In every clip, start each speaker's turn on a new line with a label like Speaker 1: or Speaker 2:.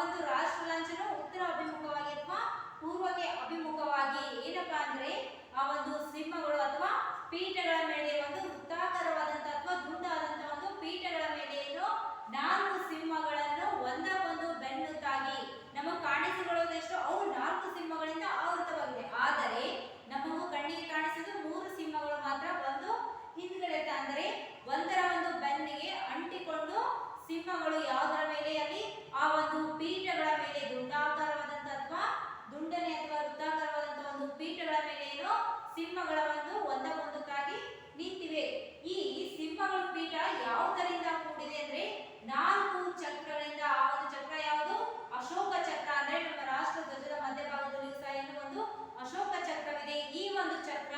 Speaker 1: ಒಂದು ರಾಷ್ಟ್ರ ಲಾಂಛನ ಉತ್ತರ ಅಭಿಮುಖವಾಗಿ ಅಥವಾ ಪೂರ್ವಕ್ಕೆ ಅಭಿಮುಖವಾಗಿ ಏನಪ್ಪಾ ಅಂದ್ರೆ ಆ ಒಂದು ಸಿಂಹಗಳು ಅಥವಾ ಪೀಠಗಳ ಮೇಲೆ ಒಂದು ವೃತ್ತಾಕಾರವಾದಂತಹ ಅಥವಾ ದುಂಡಾದಂತಹ ಒಂದು ಪೀಠಗಳ ಮೇಲೆ ಏನು 4 ಸಿಂಹಗಳನ್ನು ಒಂದಕ್ಕೊಂದು ಬೆನ್ನು ತಾಗಿ ನಮಗೆ ಕಾಣಿಸಿಕೊಳ್ಳುವುದೆಷ್ಟು ಅವು 4 ಸಿಂಹಗಳಿಂದ ಆವೃತವಾಗಿದೆ. ಆದರೆ ನಮಗೂ ಕಣ್ಣಿಗೆ ಕಾಣಿಸಿದ್ದು 3 ಸಿಂಹಗಳು ಮಾತ್ರ ಒಂದು ಹಿಂದ್ಗಡೆ ಅಂದರೆ ಒಂದರ ಒಂದು ಬೆನ್ನಿಗೆ ಅಂಟಿಕೊಂಡು ಸಿಂಹಗಳು ಯಾವುದರ ಮೇಲೆ ಅಲ್ಲಿ ಆ ಒಂದು ಪೀಠಗಳ ಮೇಲೆ ದುಂಡಾಕಾರವಾದಂತಹ ಅಥವಾ ದುಂಡನೆ ಅಥವಾ ವೃತ್ತಾಕಾರವಾದಂತಹ ಒಂದು ಪೀಠಗಳ ಮೇಲೆ ಏನು ಸಿಂಹಗಳ ಒಂದು ಒಂದಕ್ಕೊಂದಕ್ಕಾಗಿ ನಿಂತಿವೆ. ಈ ಸಿಂಹಗಳ ಪೀಠ ಯಾವುದರಿಂದ ಕೂಡಿದೆ ಅಂದ್ರೆ 4 ಚಕ್ರಗಳಿಂದ. ಆ ಒಂದು ಚಕ್ರ ಯಾವುದು? ಅಶೋಕ ಚಕ್ರ. ಅಂದ್ರೆ ನಮ್ಮ ರಾಷ್ಟ್ರ ಧ್ವಜದ ಮಧ್ಯಭಾಗದಲ್ಲಿ ಸಹ ಏನು ಒಂದು ಅಶೋಕ ಚಕ್ರವಿದೆ. ಈ ಒಂದು ಚಕ್ರ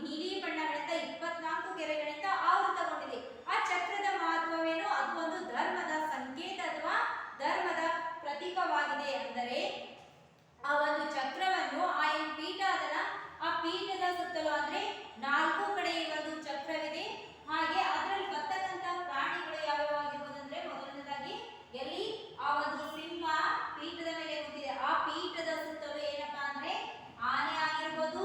Speaker 1: ನೀಲಿ ಬಣ್ಣಗಳಿಂದ 24 ಗೆರೆಗಳಿಂದ ಆವೃತಗೊಂಡಿದೆ. ಆ ಚಕ್ರದ ಮಹತ್ವವೇನು? ಅದು ಒಂದು ಧರ್ಮದ ಸಂಕೇತ ಅಥವಾ ಧರ್ಮದ ಪ್ರತೀಕವಾಗಿದೆ. ಅಂದರೆ ಆ ಒಂದು ಚಕ್ರವನ್ನು ಆ ಏನು ಪೀಠ ಅದನ್ನ ಆ ಪೀಠದ ಸುತ್ತಲೂ ಅಂದ್ರೆ 4 ಕಡೆ ಒಂದು ಚಕ್ರವಿದೆ. ಹಾಗೆ ಅದರಲ್ಲಿ ಬರ್ತಕ್ಕಂತ ಪ್ರಾಣಿಗಳು ಯಾವ್ಯಾವಾಗಿರ್ಬೋದು ಅಂದ್ರೆ ಮೊದಲನೇದಾಗಿ ಎಲ್ಲಿ ಆ ಒಂದು ಸಿಂಹ ಪೀಠದ ಮೇಲೆ ಕೂತಿದೆ. ಆ ಪೀಠದ ಸುತ್ತಲೂ ಏನಪ್ಪಾ ಅಂದ್ರೆ ಆನೆ ಆಗಿರ್ಬೋದು,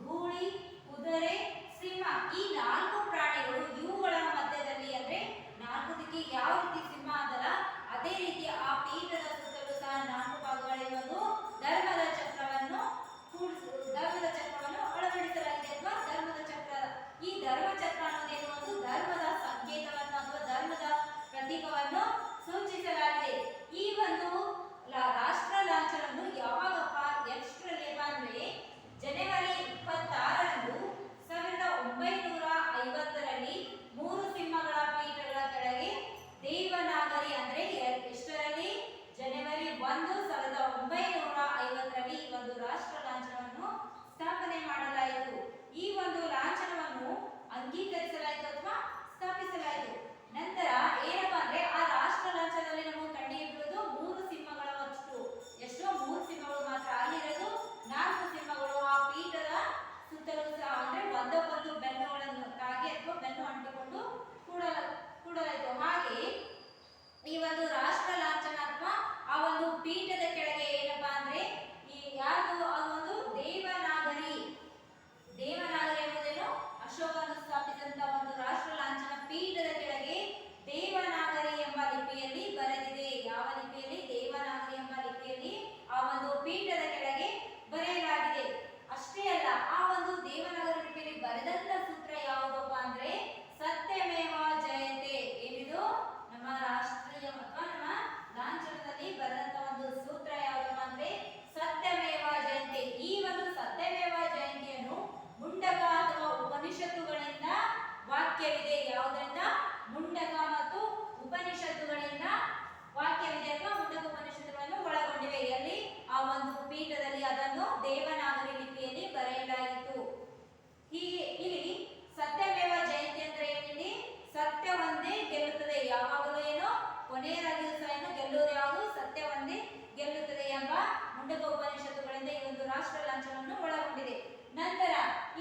Speaker 1: ಗೂಳಿ, ಕುದುರೆ, ಸಿಂಹ, ಈ 4 ಪ್ರಾಣಿಗಳು ಇವುಗಳ ಮಧ್ಯದಲ್ಲಿ ಅಂದ್ರೆ 4 ದಿಕ್ಕಿಗೆ ಯಾವ ರೀತಿ ಸಿಂಹ ಅದಲ್ಲ ಅದೇ ರೀತಿ ಆ ಪೀಠದ ಸುತ್ತಲೂ ಸಹ 4 ಭಾಗಗಳಿರುವುದು ಧರ್ಮದ ಚಕ್ರವನ್ನು ಅಳವಡಿಸಲಾಗಿದೆ ಅಥವಾ ಧರ್ಮದ ಚಕ್ರ. ಈ ಧರ್ಮ ಚಕ್ರ ಅನ್ನೋದೇನು? ಒಂದು ಧರ್ಮದ ಸಂಕೇತವನ್ನು ಅಥವಾ ಧರ್ಮದ ಪ್ರತೀಕವನ್ನು ಸೂಚಿಸಲಾಗಿದೆ. ಈ ಒಂದು ರಾಷ್ಟ್ರ ಲಾಂಛನವನ್ನು ಯಾವಾಗಪ್ಪ ಎಷ್ಟರಲ್ಲಿ ಅಂದ್ರೆ ಜನವರಿ 26ರಂದು 1950ರಲ್ಲಿ 3 ಸಿಂಹಗಳ ಪೀಠಗಳ ಕೆಳಗೆ ದೇವನಾಗರಿ ಅಂದ್ರೆ ಎಷ್ಟರಲ್ಲಿ? ಜನವರಿ 1, 1950ರಲ್ಲಿ ಈ ಒಂದು ರಾಷ್ಟ್ರ ಲಾಂಛನವನ್ನು ಸ್ಥಾಪನೆ ಮಾಡಲಾಯಿತು. ಈ ಒಂದು ಲಾಂಛನವನ್ನು ಅಂಗೀಕರಿಸಲಾಯಿತು ಅಥವಾ ಸ್ಥಾಪಿಸಲಾಯಿತು. ನಂತರ ಏನಪ್ಪಾ ಅಂದ್ರೆ ಆ ರಾಷ್ಟ್ರ ಲಾಂಛನದಲ್ಲಿ ನಮಗೆ ಕಣ್ಣಿಗೆ ಬೀಳುವುದು 3 ಸಿಂಹಗಳಷ್ಟು. ಎಷ್ಟೋ 3 ಸಿಂಹಗಳು ಮಾತ್ರ. ಅಲ್ಲಿರೋದು 4 ಸಿಂಹಗಳು ಆ ಪೀಠದ ಸುತ್ತಲೂ ಸಹ ಅಂದ್ರೆ ಒಂದಕ್ಕೊಂದು ಬೆನ್ನುಗಳನ್ನು ತಾಗಿ ಅಥವಾ ಬೆನ್ನು ಅಂಟಿಕೊಂಡು ಕೂಡಲಾಯಿತು. ಹಾಗೆ ಈ ಒಂದು ರಾಷ್ಟ್ರ ಲಾಂಛನ ಅಥವಾ ಆ ಒಂದು ಪೀಠದ ಕೆಳಗೆ ಏನಪ್ಪಾ ಅಂದ್ರೆ ಈ ಯಾವುದು ಆ ಒಂದು ದೇವನಾಗರಿ ಎಂಬುದೇನು? ಅಶೋಕನು ಸ್ಥಾಪಿಸಿದಂತಹ ಒಂದು ರಾಷ್ಟ್ರ ಲಾಂಛನ ಪೀಠದ ಕೆಳಗೆ ದೇವನಾಗರಿ ಎಂಬ ಲಿಪಿಯಲ್ಲಿ ಬರೆದಿದೆ. ಯಾವ ಲಿಪಿಯಲ್ಲಿ? ದೇವನಾಗರಿ ಎಂಬ ಲಿಪಿಯಲ್ಲಿ ಆ ಒಂದು ಪೀಠದ ಕೆಳಗೆ ಬರೆಯಲಾಗಿದೆ. ಅಷ್ಟೇ ಅಲ್ಲ, ಆ ಒಂದು ದೇವನಾಗರಿ ಲಿಪಿಯಲ್ಲಿ ಬರೆದಂತ ಸೂತ್ರ ಯಾವುದಪ್ಪ ಅಂದ್ರೆ ಸತ್ಯಮೇವ ಜಯತೆ. ಏನಿದು? ನಮ್ಮ ರಾಷ್ಟ್ರೀಯ ಅಥವಾ ನಮ್ಮ ಲಾಂಛನದಲ್ಲಿ ಬರೆದಂತ ಒಂದು ಸೂತ್ರ ಯಾವುದಪ್ಪ ಅಂದ್ರೆ ಸತ್ಯಮೇವ ಜಯತೆ. ಈ ಒಂದು ಸತ್ಯಮೇವ ಜಯಂತಿಯನ್ನು ಮುಂಡಕ ಅಥವಾ ಉಪನಿಷತ್ತುಗಳಿಂದ ವಾಕ್ಯವಿದೆ. ಯಾವುದರಿಂದ? ಮುಂಡಕ ಮತ್ತು ಉಪನಿಷತ್ತುಗಳಿಂದ ವಾಕ್ಯವಿದೆ ಅಥವಾ ಮುಂಡಕ ಉಪನಿಷತ್ತುಗಳನ್ನು ಒಳಗೊಂಡಿವೆ. ಎಲ್ಲಿ? ಆ ಒಂದು ಪೀಠದಲ್ಲಿ ಅದನ್ನು ದೇವನಾಗರಿ ಲಿಪಿಯಲ್ಲಿ ಬರೆಯಲಾಗಿತ್ತು. ಹೀಗೆ ಇಲ್ಲಿ ಸತ್ಯಮೇವ ಜಯಂತಿ ಅಂದ್ರೆ ಏನಿದೆ? ಸತ್ಯ ಒಂದೇ ಗೆಲ್ಲುತ್ತದೆ. ಯಾವಾಗಲೂ ಏನು ಕೊನೆಯದಾಗಿಯೂ ಸಹ ಏನು ಗೆಲ್ಲುವುದು ಯಾವುದು? ಸತ್ಯ ಒಂದೇ ಗೆಲ್ಲುತ್ತದೆ ಎಂಬ ಮುಂಡಕ ಉಪನಿಷತ್ತುಗಳಿಂದ ಈ ಒಂದು ರಾಷ್ಟ್ರ ಲಾಂಛನವನ್ನು ಒಳಗೊಂಡಿದೆ. ನಂತರ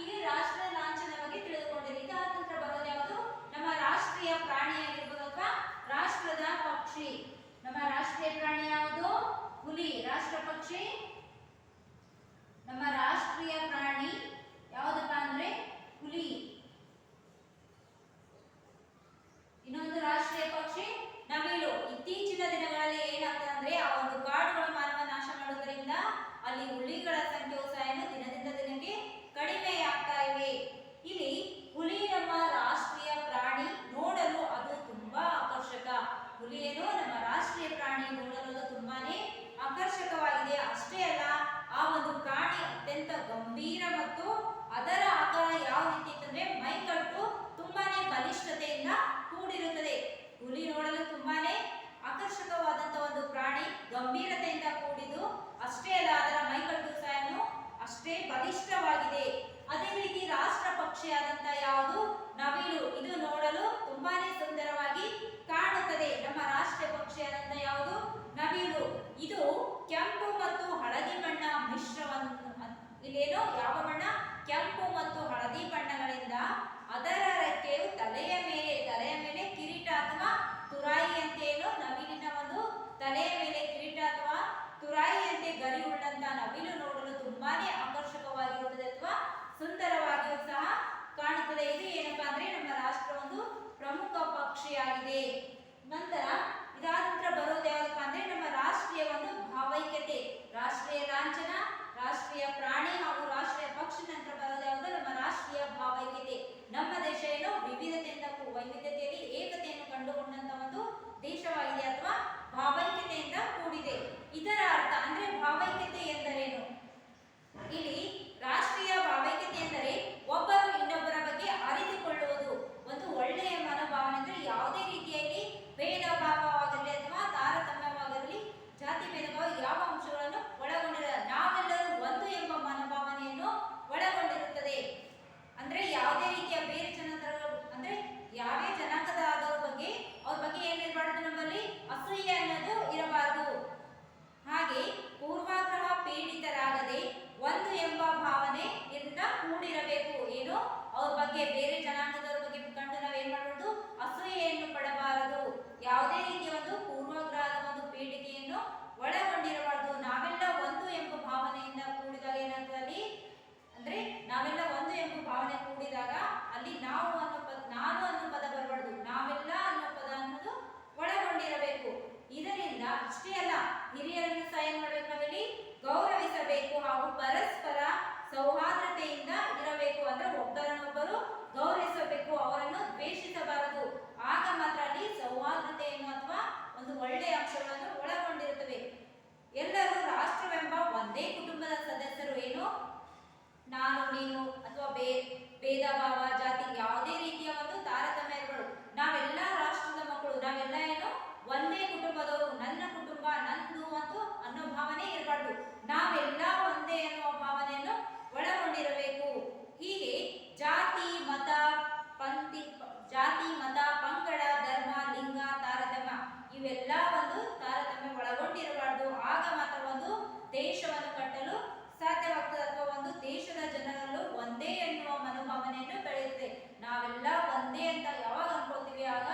Speaker 1: ಈಗ ರಾಷ್ಟ್ರ ಲಾಂಛನ ಬಗ್ಗೆ ತಿಳಿದುಕೊಂಡಿದೆ. ಇದಾದ ನಂತರ ಬರೋದು ಯಾವುದು? ನಮ್ಮ ರಾಷ್ಟ್ರೀಯ ಪ್ರಾಣಿಯಾಗಿರ್ಬೋದು ಅಥವಾ ರಾಷ್ಟ್ರದ ಪಕ್ಷಿ. ನಮ್ಮ ರಾಷ್ಟ್ರೀಯ ಪ್ರಾಣಿ ಯಾವುದು? ಹುಲಿ. ರಾಷ್ಟ್ರ ಪಕ್ಷಿ ನಮ್ಮ ರಾಷ್ಟ್ರೀಯ ಪ್ರಾಣಿ ಯಾವುದಪ್ಪ ಅಂದ್ರೆ ಹುಲಿ. ಇನ್ನೊಂದು ರಾಷ್ಟ್ರೀಯ ಪಕ್ಷಿ ನವಿಲು. ಇತ್ತೀಚಿನ ದಿನಗಳಲ್ಲಿ ಏನಾಗ್ತದೆ ಅಂದ್ರೆ ಆ ಒಂದು ಕಾಡುಗಳು ಮಾನವ ನಾಶ ಮಾಡುವುದರಿಂದ ಅಲ್ಲಿ ಹುಲಿಗಳ ಸಂಖ್ಯೆಯು ಸಹ ದಿನದಿಂದ ದಿನಕ್ಕೆ ಕಡಿಮೆ ಆಗ್ತಾ ಇವೆ. ಇಲ್ಲಿ ಹುಲಿ ನಮ್ಮ ರಾಷ್ಟ್ರೀಯ ಪ್ರಾಣಿ. ನೋಡಲು ಅದು ತುಂಬಾ ಆಕರ್ಷಕ. ಹುಲಿ ಏನು? ನಮ್ಮ ರಾಷ್ಟ್ರೀಯ ಪ್ರಾಣಿ. ನೋಡಲು ಅದು ತುಂಬಾನೇ ಆಕರ್ಷಕವಾಗಿದೆ. ಅಷ್ಟೇ ಅಲ್ಲ, ಆ ಒಂದು ಪ್ರಾಣಿ ಅತ್ಯಂತ ಗಂಭೀರ ಮತ್ತು ಅದರ ಆಕಾರ ಯಾವ ರೀತಿ ಅಂತಂದ್ರೆ ಮೈಕಟ್ಟು ತುಂಬಾನೇ ಬಲಿಷ್ಠತೆಯಿಂದ ಕೂಡಿರುತ್ತದೆ. ಹುಲಿ ನೋಡಲು ತುಂಬಾನೇ ಆಕರ್ಷಕವಾದಂತಹ ಒಂದು ಪ್ರಾಣಿ, ಗಂಭೀರತೆಯಿಂದ ಕೂಡಿದ್ದು. ಅಷ್ಟೇ ಅಲ್ಲ, ಅದರ ಮೈಕಟ್ಟು ಸಹ ಅಷ್ಟೇ ಬಲಿಷ್ಠವಾಗಿದೆ. ಅದೇ ರೀತಿ ರಾಷ್ಟ್ರ ಪಕ್ಷಿಯಾದಂತ ಯಾವುದು? ನವಿಲು. ಇದು ನೋಡಲು ತುಂಬಾನೇ ಸುಂದರವಾಗಿ ಕಾಣುತ್ತದೆ. ನಮ್ಮ ರಾಷ್ಟ್ರೀಯ ಪಕ್ಷಿಯಾದಂತ ಯಾವುದು? ನವಿಲು. ಇದು ಕೆಂಪು ಮತ್ತು ಹಳದಿ ಬಣ್ಣ ಮಿಶ್ರವನ್ನು ಇಲ್ಲೇನೋ ಯಾವ ಬಣ್ಣ? ಕೆಂಪು ಮತ್ತು ಹಳದಿ ಬಣ್ಣಗಳಿಂದ ಅದರ ರೆಕ್ಕೆಯು ತಲೆಯ ಮೇಲೆ ಕಿರೀಟ ಅಥವಾ ತುರಾಯಿ ಅಂತ ಏನು ನವಿಲಿನ ಒಂದು ತಲೆಯ ಮೇಲೆ ಕಿರೀಟ ಅಥವಾ ಸೌಹಾರ್ದತೆಯಿಂದ ಇರಬೇಕು, ಅಂದ್ರೆ ಒಬ್ಬರನ್ನೊಬ್ಬರು ಗೌರವಿಸಬೇಕು, ಅವರನ್ನು ದ್ವೇಷಿಸಬಾರದು. ಆಗ ಮಾತ್ರ ಅಲ್ಲಿ ಸೌಹಾರ್ದತೆಯನ್ನು ಅಥವಾ ಒಂದು ಒಳ್ಳೆಯ ಅಂಶಗಳನ್ನು ಒಳಗೊಂಡಿರುತ್ತವೆ. ಎಲ್ಲರೂ ರಾಷ್ಟ್ರವೆಂಬ ಒಂದೇ ಕುಟುಂಬದ ಸದಸ್ಯರು. ಏನು, ನಾನು ನೀನು ಅಥವಾ ಭೇದ ಭಾವ, ಜಾತಿ, ಯಾವುದೇ ರೀತಿಯ ಒಂದು ತಾರತಮ್ಯಗಳು, ನಾವೆಲ್ಲ ರಾಷ್ಟ್ರದ ಮಕ್ಕಳು, ನಾವೆಲ್ಲ ಏನು ಒಂದೇ ಕುಟುಂಬದವರು, ನನ್ನ ಕುಟುಂಬ ನಂದು ಮತ್ತು ಅನ್ನೋ ಭಾವನೆ ಇರಬಾರ್ದು. ನಾವೆಲ್ಲ ಒಂದೇ ಅನ್ನುವ ಭಾವನೆಯನ್ನು ಒಳಗೊಂಡಿರಬೇಕು. ಹೀಗೆ ಜಾತಿ ಮತ ಪಂಗಡ, ಧರ್ಮ, ಲಿಂಗ ತಾರತಮ್ಯ ಇವೆಲ್ಲ ಒಂದು ತಾರತಮ್ಯ ಒಳಗೊಂಡಿರಬಾರ್ದು. ಆಗ ಮಾತ್ರ ಒಂದು ದೇಶವನ್ನು ಕಟ್ಟಲು ಸಾಧ್ಯವಾಗ್ತದೆ, ಅಥವಾ ಒಂದು ದೇಶದ ಜನರಲ್ಲೂ ಒಂದೇ ಎನ್ನುವ ಮನೋಭಾವನೆಯನ್ನು ಬೆಳೆಯುತ್ತೆ. ನಾವೆಲ್ಲ ಒಂದೇ ಅಂತ ಯಾವಾಗ ಅನ್ಕೋತೀವಿ, ಆಗ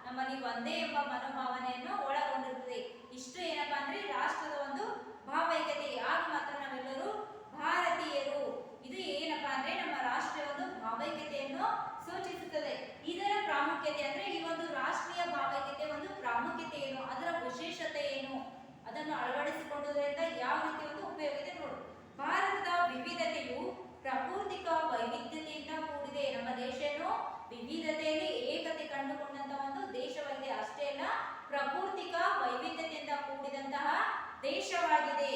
Speaker 1: ನಮ್ಮಲ್ಲಿ ಒಂದೇ ಎಂಬ ಮನೋಭಾವನೆಯನ್ನು ಒಳಗೊಂಡಿರುತ್ತದೆ. ಇಷ್ಟು ಏನಪ್ಪಾ ಅಂದ್ರೆ ರಾಷ್ಟ್ರದ ಒಂದು ಭಾವೈಕ್ಯತೆ. ಆಗ ಮಾತ್ರ ನಾವೆಲ್ಲರೂ ಭಾರತೀಯರು. ಇದು ಏನಪ್ಪಾ ಅಂದ್ರೆ ನಮ್ಮ ರಾಷ್ಟ್ರೀಯ ಒಂದು ಭಾವೈಕ್ಯತೆಯನ್ನು ಸೂಚಿಸುತ್ತದೆ. ಇದರ ಪ್ರಾಮುಖ್ಯತೆ ಅಂದ್ರೆ ಈ ಒಂದು ರಾಷ್ಟ್ರೀಯ ಭಾವೈಕ್ಯತೆ ಒಂದು ಪ್ರಾಮುಖ್ಯತೆ ಏನು, ಅದರ ವಿಶೇಷತೆ ಏನು, ಅದನ್ನು ಅಳವಡಿಸಿಕೊಳ್ಳುವುದರಿಂದ ಯಾವ ರೀತಿ ಒಂದು ಉಪಯೋಗತೆ ನೋಡು. ಭಾರತದ ವಿವಿಧತೆಯು ಪ್ರಾಕೃತಿಕ ವೈವಿಧ್ಯತೆಯಿಂದ ಕೂಡಿದೆ. ನಮ್ಮ ದೇಶ ಏನು ವಿವಿಧತೆಯಲ್ಲಿ ಏಕತೆ ಕಂಡುಕೊಂಡಂತ ಒಂದು ದೇಶವಾಗಿದೆ. ಅಷ್ಟೇ ಅಲ್ಲ, ಪ್ರಾಕೃತಿಕ ವೈವಿಧ್ಯತೆಯಿಂದ ಕೂಡಿದಂತಹ ದೇಶವಾಗಿದೆ.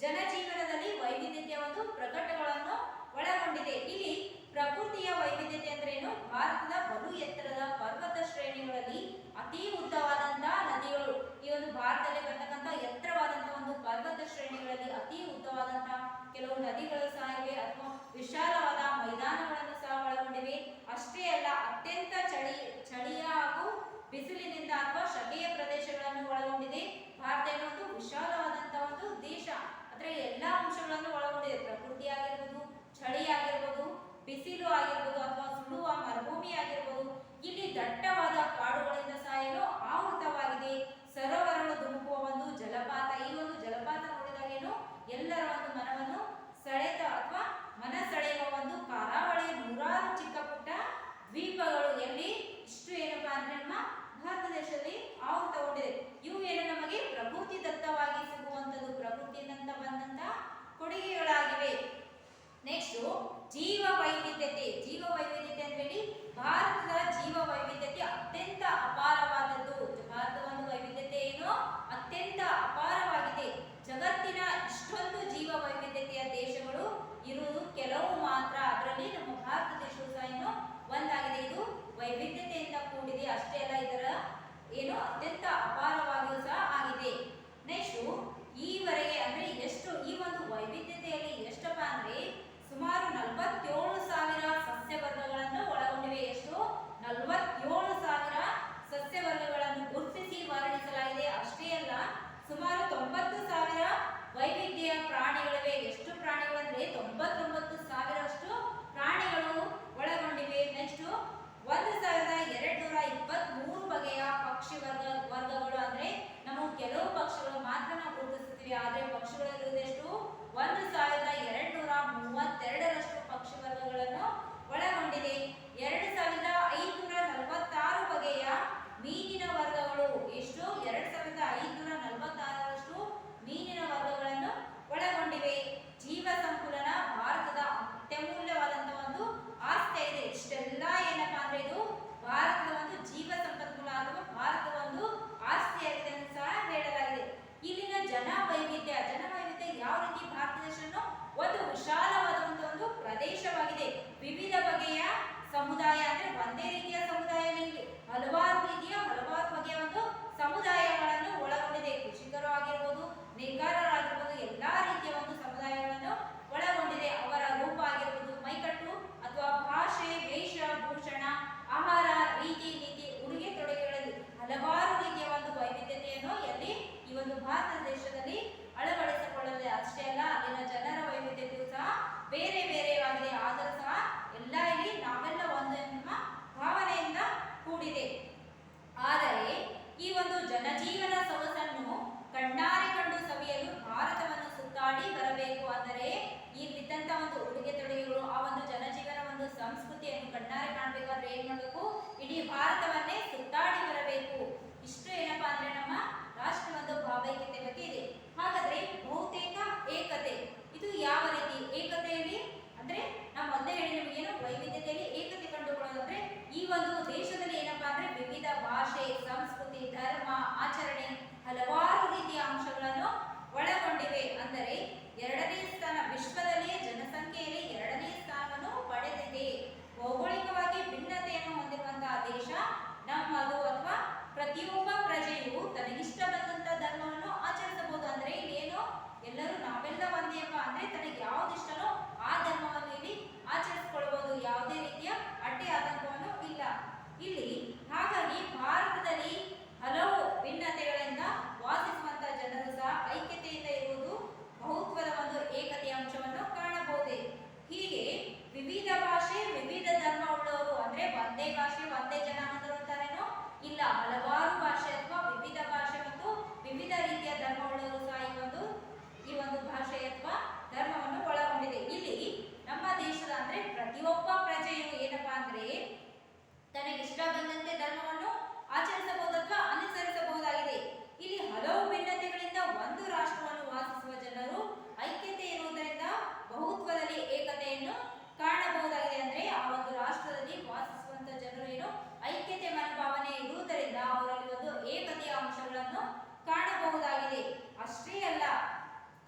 Speaker 1: ಜನಜೀವನದಲ್ಲಿ ವೈವಿಧ್ಯತೆಯ ಒಂದು ಪ್ರಕಟಗಳನ್ನು ಒಳಗೊಂಡಿದೆ. ಇಲ್ಲಿ ಪ್ರಕೃತಿಯ ವೈವಿಧ್ಯತೆ ಅಂದ್ರೆ ಏನು, ಭಾರತದ ಬಲು ಎತ್ತರದ ಪರ್ವತ ಶ್ರೇಣಿಗಳಲ್ಲಿ ಅತಿ ಉದ್ದವಾದಂತಹ ನದಿಗಳು, ಈ ಒಂದು ಭಾರತದಲ್ಲಿ ಬರ್ತಕ್ಕಂಥ ಎತ್ತರವಾದಂತಹ ಒಂದು ಪರ್ವತ ಶ್ರೇಣಿಗಳಲ್ಲಿ ಅತಿ ಉದ್ದವಾದಂತಹ ಕೆಲವು ನದಿಗಳು ಸಹ ಇವೆ, ಅಥವಾ ವಿಶಾಲವಾದ ಮೈದಾನಗಳನ್ನು ಸಹ ಒಳಗೊಂಡಿವೆ. ಅಷ್ಟೇ ಅಲ್ಲ, ಅತ್ಯಂತ ಚಳಿಯ ಹಾಗೂ ಬಿಸಿಲಿನಿಂದ ಅಥವಾ ಶಕೆಯ ಪ್ರದೇಶಗಳನ್ನು ಒಳಗೊಂಡಿದೆ. ಭಾರತ ಒಂದು ವಿಶಾಲವಾದಂತಹ ಒಂದು ದೇಶ, ಅಂದ್ರೆ ಎಲ್ಲಾ ಅಂಶಗಳನ್ನು ಒಳಗೊಂಡಿದೆ. ಪ್ರಕೃತಿ ಆಗಿರ್ಬೋದು, ಚಳಿ ಆಗಿರ್ಬೋದು, ಬಿಸಿಲು ಆಗಿರ್ಬೋದು, ಅಥವಾ ಸುಡುವ ಮರುಭೂಮಿ ಆಗಿರ್ಬೋದು. ಇಲ್ಲಿ ದಟ್ಟವಾದ ಕಾಡುಗಳಿಂದ ಸಹ ಏನು ಆವೃತವಾಗಿದೆ. ಸರೋವರಗಳು ಧುಮುಕುವ ಒಂದು ಜಲಪಾತ, ಈ ಒಂದು ಜಲಪಾತ ನೋಡಿದಾಗ ಏನು ಎಲ್ಲರ ಒಂದು ಮನವನ್ನು ಸೆಳೆತ ಅಥವಾ ಮನ ಸೆಳೆಯುವ ಒಂದು ಕರಾವಳಿ, ನೂರಾರು ಚಿಕ್ಕ ಪುಟ್ಟ ದ್ವೀಪಗಳು ಎಲ್ಲಿ ಇಷ್ಟು ಏನಪ್ಪಾ ಅಂದ್ರೆ ನಮ್ಮ ಭಾರತ ದೇಶದಲ್ಲಿ ಆವೃತಗೊಂಡಿದೆ. ಇವು ಏನು ನಮಗೆ ಪ್ರಕೃತಿ ದತ್ತವಾಗಿ ಸಿಗುವಂತದ್ದು, ಪ್ರಕೃತಿಯಿಂದ ಬಂದಂತ ಕೊಡುಗೆಗಳಾಗಿವೆ. ನೆಕ್ಸ್ಟ್ ಜೀವ ವೈವಿಧ್ಯತೆ. ಜೀವ ವೈವಿಧ್ಯತೆ ಅಂದ್ರೆ ಹೇಳಿ ಭಾರತದ ಜೀವ ವೈವಿಧ್ಯತೆ ಅತ್ಯಂತ ಅಪಾರವಾದದ್ದು. ಭಾರತದ ಒಂದು ವೈವಿಧ್ಯತೆ ಏನು ಅತ್ಯಂತ ಅಪಾರವಾಗಿದೆ. ಜಗತ್ತಿನ ಇಷ್ಟೊಂದು ಜೀವ ವೈವಿಧ್ಯತೆಯ ದೇಶಗಳು ಇರುವುದು ಕೆಲವು ಮಾತ್ರ. ಅದರಲ್ಲಿ ನಮ್ಮ ಭಾರತ ದೇಶವು ಸಹ ಏನು ಒಂದಾಗಿದೆ. ಇದು ವೈವಿಧ್ಯತೆಯಿಂದ ಕೂಡಿದೆ. ಅಷ್ಟೇ ಅಲ್ಲ, ಇದರ ಏನು ಅತ್ಯಂತ ಅಪಾರವಾಗಿಯೂ ಸಹ ಆಗಿದೆ. ನೆಕ್ಸ್ಟ್ ಈವರೆಗೆ ಅಂದ್ರೆ ಎಷ್ಟು ಈ ಒಂದು ವೈವಿಧ್ಯತೆಯಲ್ಲಿ ಎಷ್ಟಪ್ಪ ಅಂದ್ರೆ ಸುಮಾರು 47,000 ಸಸ್ಯ ವರ್ಗಗಳನ್ನು ಒಳಗೊಂಡಿವೆ. ಎಷ್ಟು 47,000 ಸಸ್ಯ ವರ್ಗಗಳನ್ನು ಗುರುತಿಸಿ ವರ್ಣಿಸಲಾಗಿದೆ. ಅಷ್ಟೇ ಅಲ್ಲ, ಸುಮಾರು 90,000 ವೈವಿಧ್ಯ ಪ್ರಾಣಿಗಳಿವೆ. ಎಷ್ಟು ಪ್ರಾಣಿಗಳು ಅಂದ್ರೆ 99,000 ಅಷ್ಟು ಪ್ರಾಣಿಗಳು ಒಳಗೊಂಡಿವೆ. ನೆಕ್ಸ್ಟ್ 1,223 ಬಗೆಯ ಪಕ್ಷಿ ವರ್ಗಗಳು, ಅಂದ್ರೆ ನಾವು ಕೆಲವು ಪಕ್ಷಿಗಳು ಮಾತ್ರ ನಾವು ಗುರುತಿಸ್ತೀವಿ, ಆದ್ರೆ ಪಕ್ಷಿಗಳು ಇರುವುದೆಷ್ಟು 1,232ರಷ್ಟು ಪಕ್ಷಿ ವರ್ಗಗಳನ್ನು ಒಳಗೊಂಡಿದೆ. 2,546 ಬಗೆಯ ಮೀನಿನ ವರ್ಗಗಳು. ಎಷ್ಟು 2,546ರಷ್ಟು ಮೀನಿನ ವರ್ಗಗಳನ್ನು ಒಳಗೊಂಡಿವೆ. ಜೀವ ಸಂಕುಲನ ಭಾರತದ ಅತ್ಯಮೂಲ್ಯವಾದಂತಹ ಒಂದು ಆಸ್ತಿ ಇದೆ. ಇಷ್ಟೆಲ್ಲ ಏನಪ್ಪಾ ಅಂದ್ರೆ ಇದು ಭಾರತದ ಒಂದು ಜೀವ ಸಂಪನ್ಮೂಲ ಅಥವಾ ಭಾರತದ ಒಂದು ಆಸ್ತಿಯಾಗಿದೆ ಅಂತ ಸಹ ಹೇಳಲಾಗಿದೆ. ಇಲ್ಲಿನ ಜನ ವೈವಿಧ್ಯ ಯಾವ ರೀತಿ ಭಾರತ ದೇಶವನ್ನು ಒಂದು ವಿಶಾಲವಾದಂತಹ ಒಂದು ಪ್ರದೇಶವಾಗಿದೆ. ವಿವಿಧ ಬಗೆಯ ಸಮುದಾಯ ಅಂದ್ರೆ ಒಂದೇ ರೀತಿಯ ಸಮುದಾಯ ಇಲ್ಲಿ ಹಲವಾರು ಬಗೆಯ ಒಂದು ಸಮುದಾಯಗಳನ್ನು ಒಳಗೊಂಡಿದೆ. ಕೃಷಿಕರು ಆಗಿರ್ಬೋದು, ನೇಕಾರರಾಗಿರ್ಬೋದು, ಎಲ್ಲಾ ರೀತಿಯ ಒಂದು ಸಮುದಾಯಗಳನ್ನು ಒಳಗೊಂಡಿದೆ. ಅವರ ರೂಪ ಆಗಿರ್ಬೋದು, ಮೈಕಟ್ಟು ಅಥವಾ ಭಾಷೆ, ವೇಷ ಭೂಷಣ, ಆಹಾರ, ರೀತಿ ನೀತಿ, ಉಡುಗೆ ತೊಡುಗೆಗಳಲ್ಲಿ ಹಲವಾರು ರೀತಿಯ ಒಂದು ವೈವಿಧ್ಯತೆಯನ್ನು ಎಲ್ಲಿ ಈ ಒಂದು ಭಾರತ ದೇಶದಲ್ಲಿ ಅಳವಡಿಸಿಕೊಳ್ಳಲಿದೆ. ಅಷ್ಟೇ ಅಲ್ಲ, ಅಲ್ಲಿನ ಜನರ ವೈವಿಧ್ಯತೆಯು ಸಹ ಬೇರೆ ಬೇರೆಯಾಗಿದೆ. ಆದರೂ ಸಹ ಎಲ್ಲ ಇಲ್ಲಿ ನಾವೆಲ್ಲ ಒಂದು ಎಂಬ ಭಾವನೆಯಿಂದ ಕೂಡಿದೆ. ಆದರೆ ಈ ಒಂದು ಜನಜೀವನ ಸೊಗಸನ್ನು ಕಣ್ಣಾರೆ ಕಂಡು ಸವಿಯಲು ಭಾರತವನ್ನು ಸುತ್ತಾಡಿ ಬರಬೇಕು. ಅಂದರೆ ಇಲ್ಲಿದ್ದಂತ ಒಂದು ಉಡುಗೆ ತೊಡುಗೆಗಳು, ಆ ಒಂದು ಜನಜೀವನ ಒಂದು ಸಂಸ್ಕೃತಿಯನ್ನು ಕಣ್ಣಾರೆ ಕಾಣಬೇಕಾದ್ರೆ ಏನ್ ಮಾಡಬೇಕು, ಇಡೀ ಭಾರತವನ್ನೇ ಸುತ್ತಾಡಿ ಬರಬೇಕು. ಇಷ್ಟು ಏನಪ್ಪಾ ಅಂದ್ರೆ ನಮ್ಮ ರಾಷ್ಟ್ರ ಒಂದು ಭಾವೈಕ್ಯತೆ ಬಗ್ಗೆ ಇದೆ. ಹಾಗಾದ್ರೆ ಬಹುತೇಕ ಏಕತೆ ಇದು ಯಾವ ರೀತಿ ಏಕತೆಯಲ್ಲಿ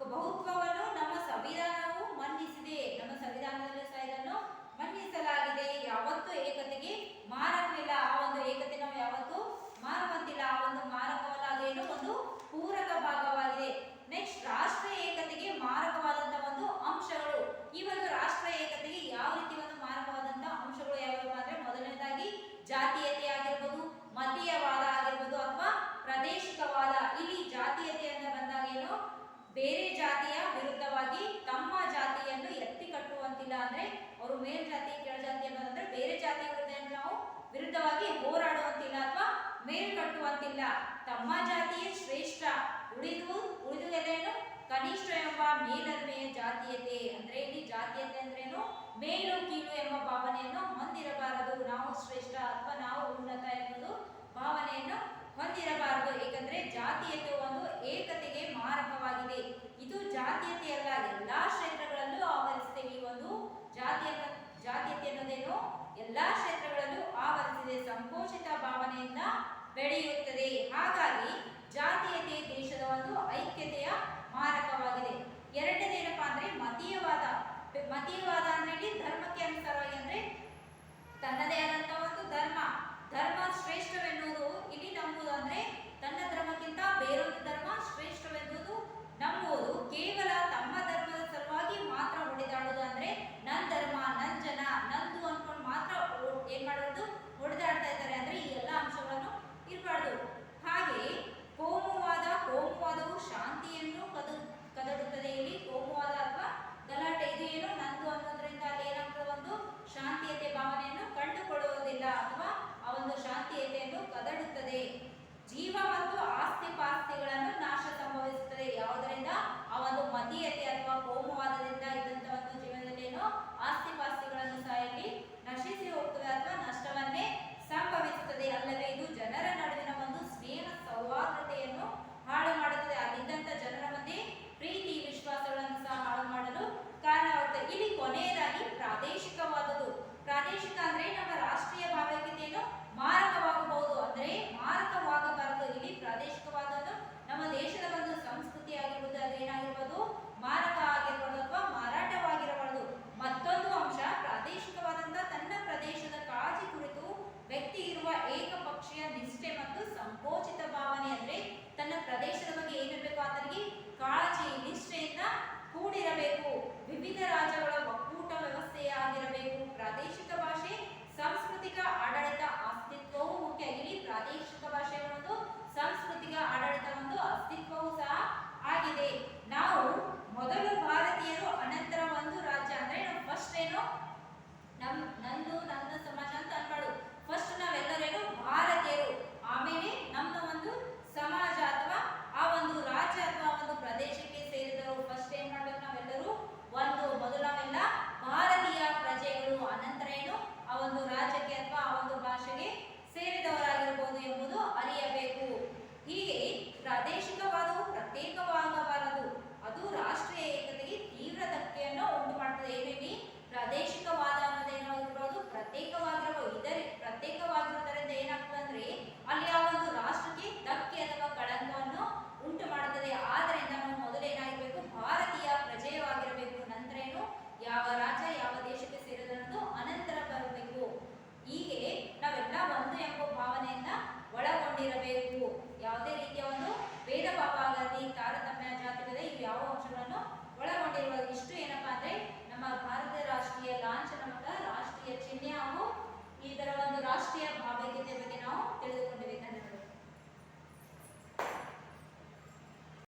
Speaker 1: ಬಹುತ್ವವನ್ನು ನಮ್ಮ ಸಂವಿಧಾನವು ಮನ್ನಿಸಿದೆ. ನಮ್ಮ ಸಂವಿಧಾನದಲ್ಲಿ ಸಹ ಇದನ್ನು ಮನ್ನಿಸಲಾಗಿದೆ. ಯಾವತ್ತೂ ಏಕತೆಗೆ ಮಾರಕವಿಲ್ಲ. ಆ ಒಂದು ಏಕತೆ ನಾವು ಯಾವತ್ತೂ ಮಾರುವಂತಿಲ್ಲ. ಆ ಒಂದು ಮಾರಕವಲ್ಲ, ಅದೇನು ಒಂದು ಪೂರಕ ಭಾಗವಾಗಿದೆ. ನೆಕ್ಸ್ಟ್, ರಾಷ್ಟ್ರ ಏಕತೆಗೆ ಮಾರಕವಾದಂತಹ ಒಂದು ಅಂಶಗಳು. ಈ ಒಂದು ರಾಷ್ಟ್ರ ಏಕತೆಗೆ ಯಾವ ರೀತಿ ಒಂದು ಮಾರಕವಾದಂತಹ ಅಂಶಗಳು ಯಾವ್ಯಾವ ಅಂದ್ರೆ, ಮೊದಲನೇದಾಗಿ ಜಾತೀಯತೆ ಆಗಿರ್ಬೋದು, ಮತೀಯವಾದ ಆಗಿರ್ಬೋದು ಅಥವಾ ಪ್ರಾದೇಶಿಕವಾದ. ಇಲ್ಲಿ ಜಾತೀಯತೆ ಅಂತ ಬಂದಾಗ ಏನು, ಬೇರೆ ಜಾತಿಯ ವಿರುದ್ಧವಾಗಿ ತಮ್ಮ ಜಾತಿಯನ್ನು ಎತ್ತಿ ಕಟ್ಟುವಂತಿಲ್ಲ. ಅಂದ್ರೆ ಅವರು ಮೇಲ್ಜಾತಿ ಕೆಳಜಾತಿ ಅನ್ನೋದಂದ್ರೆ ಬೇರೆ ಜಾತಿಯ ವಿರುದ್ಧ ನಾವು ವಿರುದ್ಧವಾಗಿ ಹೋರಾಡುವಂತಿಲ್ಲ ಅಥವಾ ಮೇಲ್ ಕಟ್ಟುವಂತಿಲ್ಲ. ತಮ್ಮ ಜಾತಿಯೇ ಶ್ರೇಷ್ಠ, ಉಳಿದುದೆಲ್ಲೇನು ಕನಿಷ್ಠ ಎಂಬ ಮೇಲರ್ಮೆಯ ಜಾತೀಯತೆ. ಅಂದ್ರೆ ಇಲ್ಲಿ ಜಾತೀಯತೆ ಅಂದ್ರೇನು, ಮೇಲು ಕೀಳು ಎಂಬ ಭಾವನೆಯನ್ನು ಹೊಂದಿರಬಾರದು. ನಾವು ಶ್ರೇಷ್ಠ ಅಥವಾ ನಾವು ಉನ್ನತ ಎನ್ನುವುದು ಭಾವನೆಯನ್ನು ಹೊಂದಿರಬಾರದು. ಏಕೆಂದ್ರೆ ಜಾತೀಯತೆ ಒಂದು ಏಕತೆಗೆ ಮಾರಕವಾಗಿದೆ. ಇದು ಜಾತೀಯತೆಯಲ್ಲ, ಎಲ್ಲಾ ಕ್ಷೇತ್ರಗಳಲ್ಲೂ ಆವರಿಸಿದೆ. ಈ ಒಂದು ಜಾತೀಯತೆ ಅನ್ನೋದೇನು ಎಲ್ಲಾ ಕ್ಷೇತ್ರಗಳಲ್ಲೂ ಆವರಿಸಿದೆ. ಸಂಕೋಚಿತ ಭಾವನೆಯಿಂದ ಬೆಳೆಯುತ್ತದೆ. ಹಾಗಾಗಿ ಜಾತೀಯತೆ ದೇಶದ ಒಂದು ಐಕ್ಯತೆಯ ಮಾರಕವಾಗಿದೆ. ಎರಡನೇದೇನಪ್ಪಾ ಅಂದ್ರೆ ಮತೀಯವಾದ. ಮತೀಯವಾದ ಅಂದ್ರೆ ಇಲ್ಲಿ ಧರ್ಮಕ್ಕೆ ಅನುಸಾರವಾಗಿ, ಅಂದ್ರೆ ತನ್ನದೇ ಆದಂತಹ ಒಂದು ಧರ್ಮ ಶ್ರೇಷ್ಠವೆನ್ನುವುದು ಇಲ್ಲಿ ನಂಬುವುದು. ಅಂದ್ರೆ ತನ್ನ ಧರ್ಮಕ್ಕಿಂತ ಬೇರೊಂದು ಧರ್ಮ ಶ್ರೇಷ್ಠವೆನ್ನುವುದು ನಂಬುವುದು. ಕೇವಲ ತಮ್ಮ ಧರ್ಮದ ಸಲುವಾಗಿ ಮಾತ್ರ ಹೊಡೆದಾಡುವುದು. ಅಂದ್ರೆ ನನ್ನ ಧರ್ಮ, ನನ್ನ ಜನ, ನಂದು ಅನ್ಕೊಂಡು ಮಾತ್ರ ಏನ್ ಮಾಡೋದು, ಹೊಡೆದಾಡ್ತಾ ಇದ್ದಾರೆ. ಅಂದ್ರೆ ಈ ಎಲ್ಲ ಅಂಶಗಳನ್ನು ಇರಬಾರ್ದು. ಹಾಗೆ ಕೋಮುವಾದವು ಶಾಂತಿಯನ್ನು ಕದಡುತ್ತದೆ. ಇಲ್ಲಿ ಕೋಮುವಾದ ಅಥವಾ ಗಲಾಟೆ, ಇದು ಏನು ನಂದು ಅನ್ನೋದ್ರಿಂದ ಅಲ್ಲಿ ಏನಾಗ್ತದೆ, ಒಂದು ಶಾಂತಿಯತೆ ಭಾವನೆಯನ್ನು ಕಂಡುಕೊಳ್ಳುವುದಿಲ್ಲ ಅಥವಾ ಆ ಒಂದು ಶಾಂತಿಯತೆಯನ್ನು ಕದಡುತ್ತದೆ. ಜೀವ ಮತ್ತು ಆಸ್ತಿ ಪಾಸ್ತಿಗಳನ್ನು ನಾಶ ಸಂಭವಿಸುತ್ತದೆ. ಯಾವುದರಿಂದ, ಆ ಒಂದು ಮತೀಯತೆ ಅಥವಾ ಕೋಮುವಾದದಿಂದ